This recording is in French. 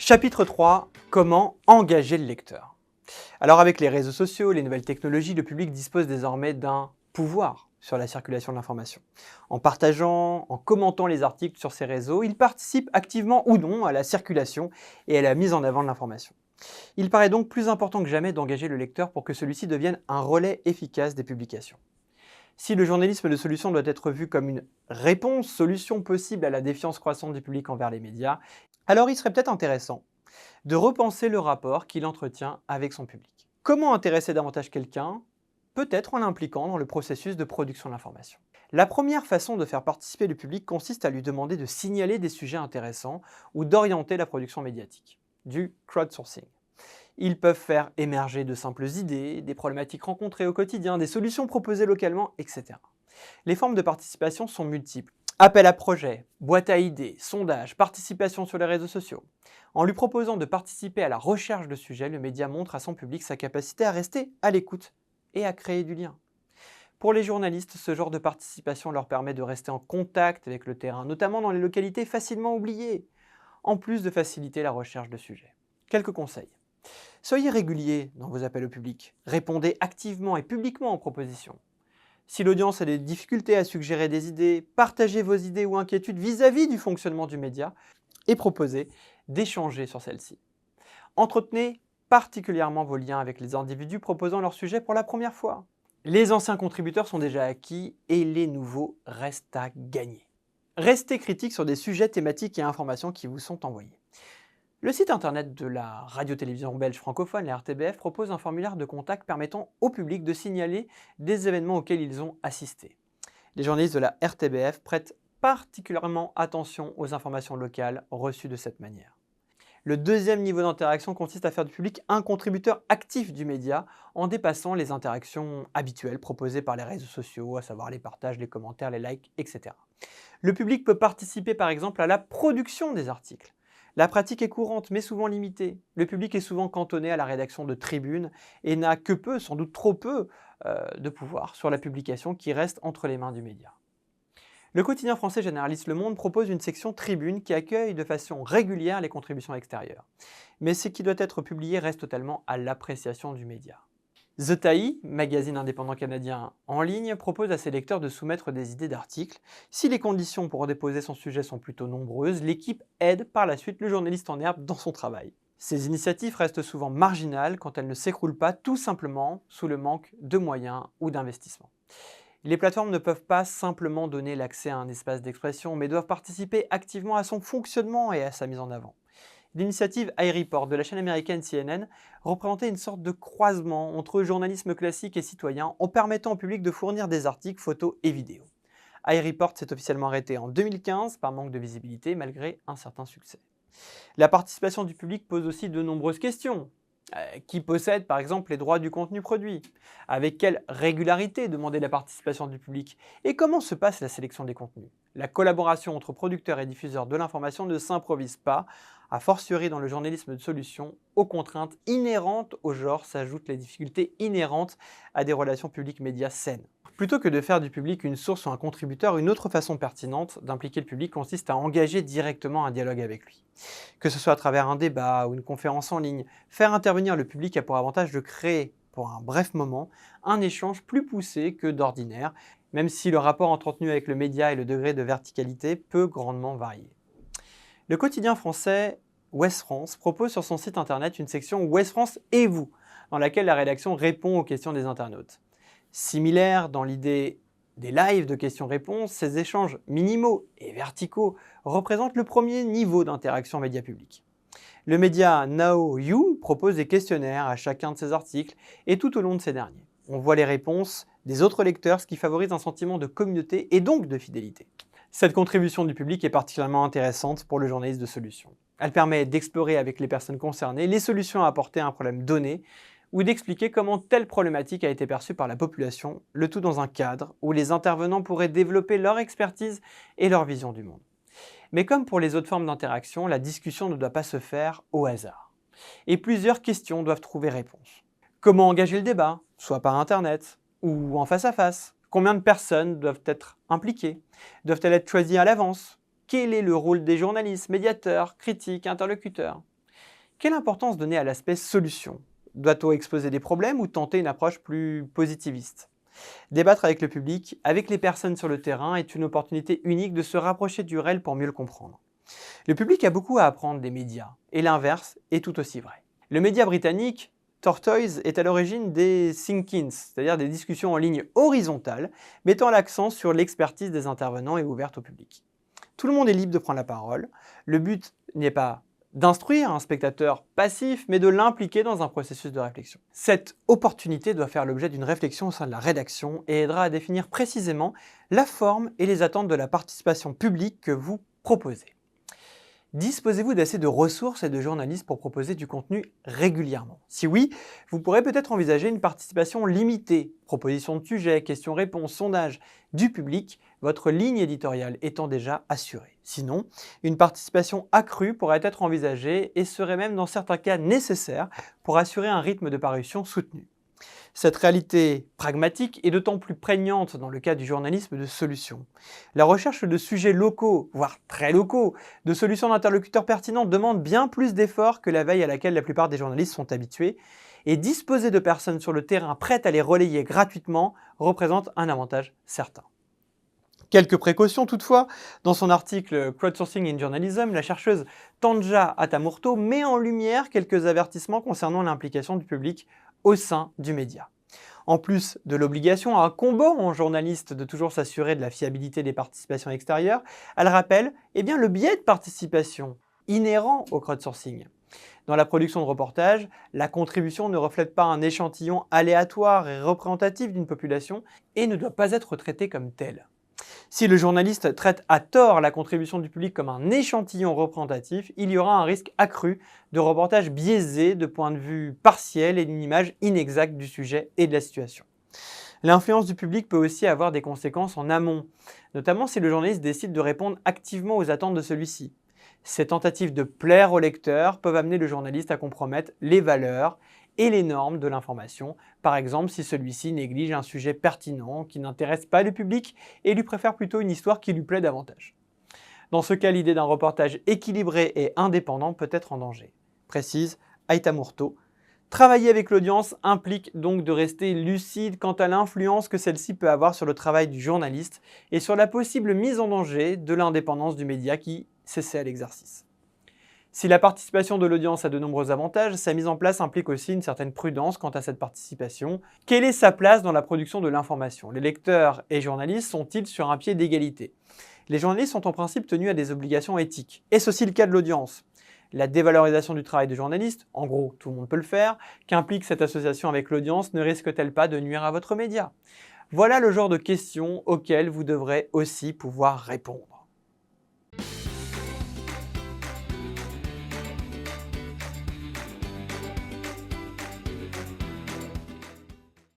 Chapitre 3. Comment engager le lecteur? Alors avec les réseaux sociaux, les nouvelles technologies, le public dispose désormais d'un pouvoir sur la circulation de l'information. En partageant, en commentant les articles sur ces réseaux, il participe activement ou non à la circulation et à la mise en avant de l'information. Il paraît donc plus important que jamais d'engager le lecteur pour que celui-ci devienne un relais efficace des publications. Si le journalisme de solution doit être vu comme une solution possible à la défiance croissante du public envers les médias, alors il serait peut-être intéressant de repenser le rapport qu'il entretient avec son public. Comment intéresser davantage quelqu'un? Peut-être en l'impliquant dans le processus de production de l'information. La première façon de faire participer le public consiste à lui demander de signaler des sujets intéressants ou d'orienter la production médiatique, du crowdsourcing. Ils peuvent faire émerger de simples idées, des problématiques rencontrées au quotidien, des solutions proposées localement, etc. Les formes de participation sont multiples. Appel à projets, boîte à idées, sondage, participation sur les réseaux sociaux. En lui proposant de participer à la recherche de sujets, le média montre à son public sa capacité à rester à l'écoute et à créer du lien. Pour les journalistes, ce genre de participation leur permet de rester en contact avec le terrain, notamment dans les localités facilement oubliées, en plus de faciliter la recherche de sujets. Quelques conseils. Soyez réguliers dans vos appels au public. Répondez activement et publiquement aux propositions. Si l'audience a des difficultés à suggérer des idées, partagez vos idées ou inquiétudes vis-à-vis du fonctionnement du média et proposez d'échanger sur celles-ci. Entretenez particulièrement vos liens avec les individus proposant leur sujet pour la première fois. Les anciens contributeurs sont déjà acquis et les nouveaux restent à gagner. Restez critique sur des sujets thématiques et informations qui vous sont envoyés. Le site internet de la radio-télévision belge francophone, la RTBF, propose un formulaire de contact permettant au public de signaler des événements auxquels ils ont assisté. Les journalistes de la RTBF prêtent particulièrement attention aux informations locales reçues de cette manière. Le deuxième niveau d'interaction consiste à faire du public un contributeur actif du média en dépassant les interactions habituelles proposées par les réseaux sociaux, à savoir les partages, les commentaires, les likes, etc. Le public peut participer par exemple à la production des articles. La pratique est courante mais souvent limitée. Le public est souvent cantonné à la rédaction de tribunes et n'a que peu, sans doute trop peu, de pouvoir sur la publication qui reste entre les mains du média. Le quotidien français généraliste Le Monde propose une section tribune qui accueille de façon régulière les contributions extérieures. Mais ce qui doit être publié reste totalement à l'appréciation du média. The Taillis, magazine indépendant canadien en ligne, propose à ses lecteurs de soumettre des idées d'articles. Si les conditions pour déposer son sujet sont plutôt nombreuses, l'équipe aide par la suite le journaliste en herbe dans son travail. Ces initiatives restent souvent marginales quand elles ne s'écroulent pas tout simplement sous le manque de moyens ou d'investissement. Les plateformes ne peuvent pas simplement donner l'accès à un espace d'expression, mais doivent participer activement à son fonctionnement et à sa mise en avant. L'initiative iReport de la chaîne américaine CNN représentait une sorte de croisement entre journalisme classique et citoyen en permettant au public de fournir des articles, photos et vidéos. iReport s'est officiellement arrêté en 2015 par manque de visibilité malgré un certain succès. La participation du public pose aussi de nombreuses questions. Qui possède par exemple les droits du contenu produit? Avec quelle régularité demander la participation du public? Et comment se passe la sélection des contenus? La collaboration entre producteurs et diffuseurs de l'information ne s'improvise pas, a fortiori dans le journalisme de solution. Aux contraintes inhérentes au genre s'ajoutent les difficultés inhérentes à des relations publiques-médias saines. Plutôt que de faire du public une source ou un contributeur, une autre façon pertinente d'impliquer le public consiste à engager directement un dialogue avec lui. Que ce soit à travers un débat ou une conférence en ligne, faire intervenir le public a pour avantage de créer, pour un bref moment, un échange plus poussé que d'ordinaire, même si le rapport entretenu avec le média et le degré de verticalité peut grandement varier. Le quotidien français Ouest France propose sur son site internet une section Ouest France et vous, dans laquelle la rédaction répond aux questions des internautes. Similaire dans l'idée des lives de questions-réponses, ces échanges minimaux et verticaux représentent le premier niveau d'interaction média public. Le média Now You propose des questionnaires à chacun de ses articles et tout au long de ces derniers. On voit les réponses des autres lecteurs, ce qui favorise un sentiment de communauté et donc de fidélité. Cette contribution du public est particulièrement intéressante pour le journaliste de solution. Elle permet d'explorer avec les personnes concernées les solutions à apporter à un problème donné ou d'expliquer comment telle problématique a été perçue par la population, le tout dans un cadre où les intervenants pourraient développer leur expertise et leur vision du monde. Mais comme pour les autres formes d'interaction, la discussion ne doit pas se faire au hasard. Et plusieurs questions doivent trouver réponse. Comment engager le débat, soit par internet ou en face à face? Combien de personnes doivent être impliquées? Doivent-elles être choisies à l'avance? Quel est le rôle des journalistes, médiateurs, critiques, interlocuteurs? Quelle importance donner à l'aspect solution? Doit-on exposer des problèmes ou tenter une approche plus positiviste? Débattre avec le public, avec les personnes sur le terrain, est une opportunité unique de se rapprocher du réel pour mieux le comprendre. Le public a beaucoup à apprendre des médias, et l'inverse est tout aussi vrai. Le média britannique Tortoise est à l'origine des think-ins, c'est-à-dire des discussions en ligne horizontales, mettant l'accent sur l'expertise des intervenants et ouvertes au public. Tout le monde est libre de prendre la parole. Le but n'est pas d'instruire un spectateur passif, mais de l'impliquer dans un processus de réflexion. Cette opportunité doit faire l'objet d'une réflexion au sein de la rédaction et aidera à définir précisément la forme et les attentes de la participation publique que vous proposez. Disposez-vous d'assez de ressources et de journalistes pour proposer du contenu régulièrement? Si oui, vous pourrez peut-être envisager une participation limitée, proposition de sujets, questions-réponses, sondages du public, votre ligne éditoriale étant déjà assurée. Sinon, une participation accrue pourrait être envisagée et serait même dans certains cas nécessaire pour assurer un rythme de parution soutenu. Cette réalité pragmatique est d'autant plus prégnante dans le cas du journalisme de solutions. La recherche de sujets locaux, voire très locaux, de solutions d'interlocuteurs pertinents demande bien plus d'efforts que la veille à laquelle la plupart des journalistes sont habitués, et disposer de personnes sur le terrain prêtes à les relayer gratuitement représente un avantage certain. Quelques précautions toutefois. Dans son article Crowdsourcing in Journalism, la chercheuse Tanja Attamurto met en lumière quelques avertissements concernant l'implication du public au sein du média. En plus de l'obligation incombant en journaliste de toujours s'assurer de la fiabilité des participations extérieures, elle rappelle le biais de participation inhérent au crowdsourcing. Dans la production de reportages, la contribution ne reflète pas un échantillon aléatoire et représentatif d'une population et ne doit pas être traitée comme telle. Si le journaliste traite à tort la contribution du public comme un échantillon représentatif, il y aura un risque accru de reportage biaisé de point de vue partiel et d'une image inexacte du sujet et de la situation. L'influence du public peut aussi avoir des conséquences en amont, notamment si le journaliste décide de répondre activement aux attentes de celui-ci. Ces tentatives de plaire au lecteur peuvent amener le journaliste à compromettre les valeurs et les normes de l'information, par exemple si celui-ci néglige un sujet pertinent qui n'intéresse pas le public et lui préfère plutôt une histoire qui lui plaît davantage. Dans ce cas, l'idée d'un reportage équilibré et indépendant peut être en danger, précise Aitamurto. Travailler avec l'audience implique donc de rester lucide quant à l'influence que celle-ci peut avoir sur le travail du journaliste et sur la possible mise en danger de l'indépendance du média qui s'essaie à l'exercice. Si la participation de l'audience a de nombreux avantages, sa mise en place implique aussi une certaine prudence quant à cette participation. Quelle est sa place dans la production de l'information? Les lecteurs et journalistes sont-ils sur un pied d'égalité? Les journalistes sont en principe tenus à des obligations éthiques. Est-ce aussi le cas de l'audience? La dévalorisation du travail de journaliste, en gros tout le monde peut le faire, qu'implique cette association avec l'audience ne risque-t-elle pas de nuire à votre média? Voilà le genre de questions auxquelles vous devrez aussi pouvoir répondre.